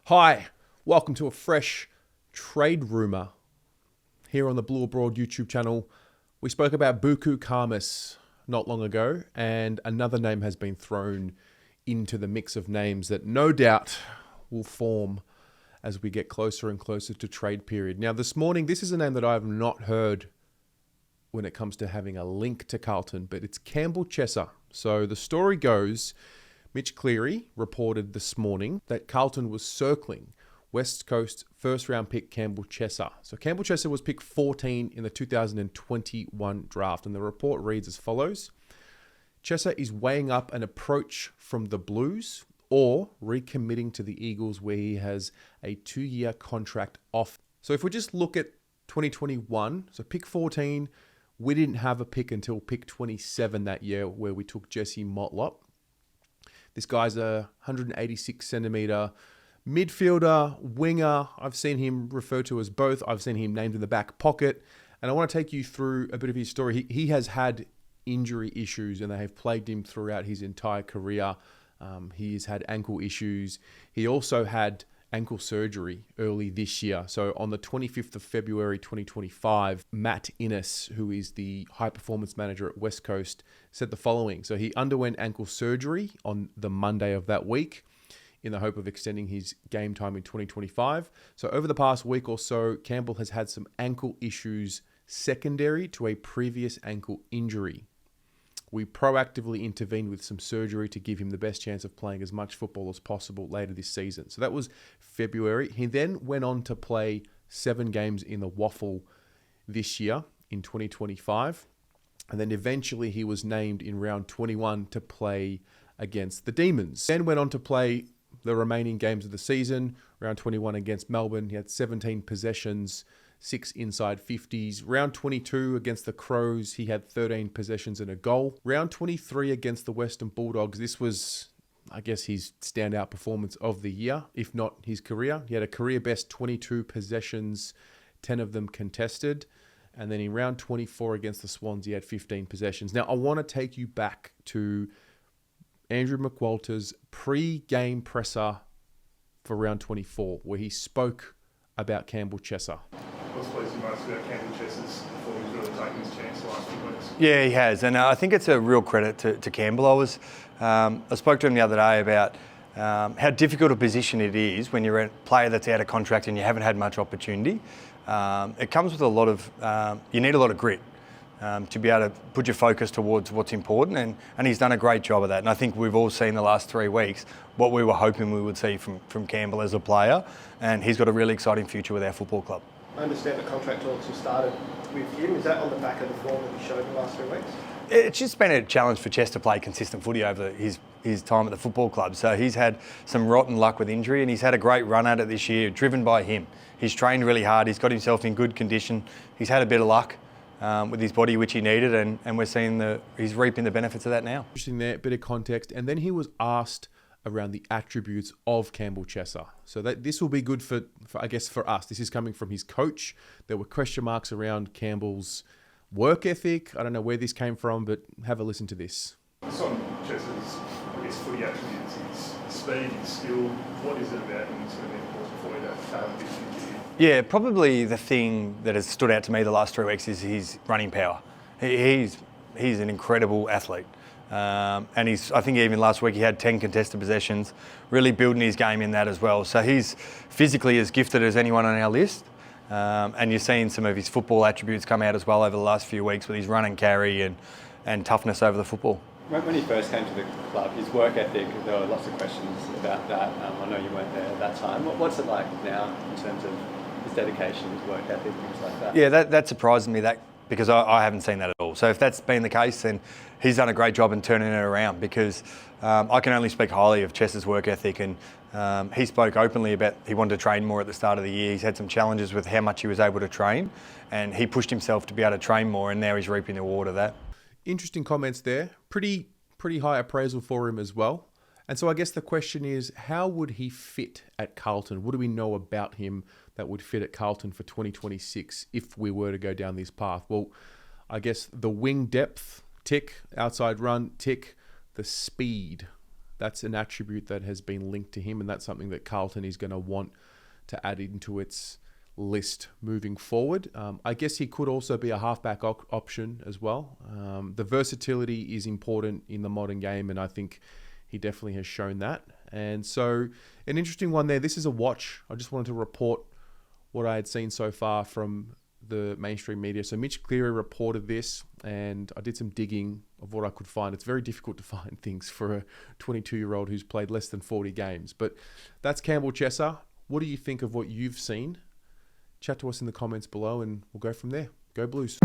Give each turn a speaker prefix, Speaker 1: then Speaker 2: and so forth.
Speaker 1: Hi, welcome to a fresh trade rumour here on the Blue Abroad YouTube channel. We spoke about Buku Khamis not long ago, and another name has been thrown into the mix of names that no doubt will form as we get closer and closer to trade period. Now, this morning, this is a name that I have not heard when it comes to having a link to Carlton, but it's Campbell Chesser. So the story goes, Mitch Cleary reported this morning that Carlton was circling West Coast first-round pick Campbell Chesser. So Campbell Chesser was picked 14 in the 2021 draft, and the report reads as follows. Chesser is weighing up an approach from the Blues or recommitting to the Eagles, where he has a 2-year contract off. So if we just look at 2021, so pick 14, we didn't have a pick until pick 27 that year, where we took Jesse Motlop. This guy's a 186 centimetre midfielder, winger. I've seen him referred to as both. I've seen him named in the back pocket. And I want to take you through a bit of his story. He has had injury issues, and they have plagued him throughout his entire career. He's had ankle issues. He also had ankle surgery early this year. So on the 25th of February 2025, Matt Innes, who is the high performance manager at West Coast, said the following. So he underwent ankle surgery on the Monday of that week in the hope of extending his game time in 2025. So over the past week or so, Campbell has had some ankle issues secondary to a previous ankle injury. We proactively intervened with some surgery to give him the best chance of playing as much football as possible later this season. So that was February. He then went on to play 7 games in the Waffle this year in 2025. And then eventually he was named in round 21 to play against the Demons. Then went on to play the remaining games of the season. Round 21 against Melbourne, he had 17 possessions, 6 inside 50s. Round 22 against the Crows, he had 13 possessions and a goal. Round 23 against the Western Bulldogs, this was, I guess, his standout performance of the year, if not his career. He had a career best 22 possessions, 10 of them contested. And then in round 24 against the Swans, he had 15 possessions. Now, I want to take you back to Andrew McWalter's pre-game presser for round 24, where he spoke about Campbell Chesser.
Speaker 2: What's pleased you most about Campbell Chesser's performance, really taking his chance the last few weeks?
Speaker 3: Yeah, he has, and I think it's a real credit to Campbell. I spoke to him the other day about how difficult a position it is when you're a player that's out of contract and you haven't had much opportunity. It comes with a lot of, you need a lot of grit to be able to put your focus towards what's important, and he's done a great job of that. And I think we've all seen the last 3 weeks what we were hoping we would see from Campbell as a player, and he's got a really exciting future with our football club.
Speaker 4: I understand the contract talks have started with him. Is that on the back of the form that he showed in the last 3 weeks?
Speaker 3: It's just been a challenge for Chess to play consistent footy over his time at the football club. So he's had some rotten luck with injury, and he's had a great run at it this year, driven by him. He's trained really hard. He's got himself in good condition. He's had a bit of luck with his body, which he needed, and we're seeing he's reaping the benefits of that now.
Speaker 1: Interesting there, bit of context. And then he was asked around the attributes of Campbell Chesser. So that this will be good for I guess for us. This is coming from his coach. There were question marks around Campbell's work ethic. I don't know where this came from, but have a listen to this.
Speaker 2: Just on Chesser's, I guess, footy attributes, his speed, his skill, what is it about him that's going to be important for you to have this year?
Speaker 3: Yeah, probably the thing that has stood out to me the last 3 weeks is his running power. He's an incredible athlete. And I think even last week he had 10 contested possessions, really building his game in that as well. So he's physically as gifted as anyone on our list. And you're seeing some of his football attributes come out as well over the last few weeks with his run and carry and toughness over the football.
Speaker 5: When he first came to the club, his work ethic, there were lots of questions about that. I know you weren't there at that time. What's it like now in terms of his dedication, his work ethic, things like that?
Speaker 3: Yeah, that surprised me, because I haven't seen that at all. So if that's been the case, then he's done a great job in turning it around, because I can only speak highly of Chess's work ethic, and he spoke openly about he wanted to train more at the start of the year. He's had some challenges with how much he was able to train, and he pushed himself to be able to train more, and now he's reaping the reward of that.
Speaker 1: Interesting comments there. Pretty high appraisal for him as well. And so I guess the question is, how would he fit at Carlton? What do we know about him that would fit at Carlton for 2026 if we were to go down this path? Well, I guess the wing depth, tick. Outside run, tick. The speed, that's an attribute that has been linked to him, and that's something that Carlton is going to want to add into its list moving forward. I guess he could also be a halfback option as well. The versatility is important in the modern game, and I think he definitely has shown that. And so an interesting one there. This is a watch. I just wanted to report what I had seen so far from the mainstream media. So Mitch Cleary reported this, and I did some digging of what I could find. It's very difficult to find things for a 22-year-old who's played less than 40 games. But that's Campbell Chesser. What do you think of what you've seen? Chat to us in the comments below, and we'll go from there. Go Blues.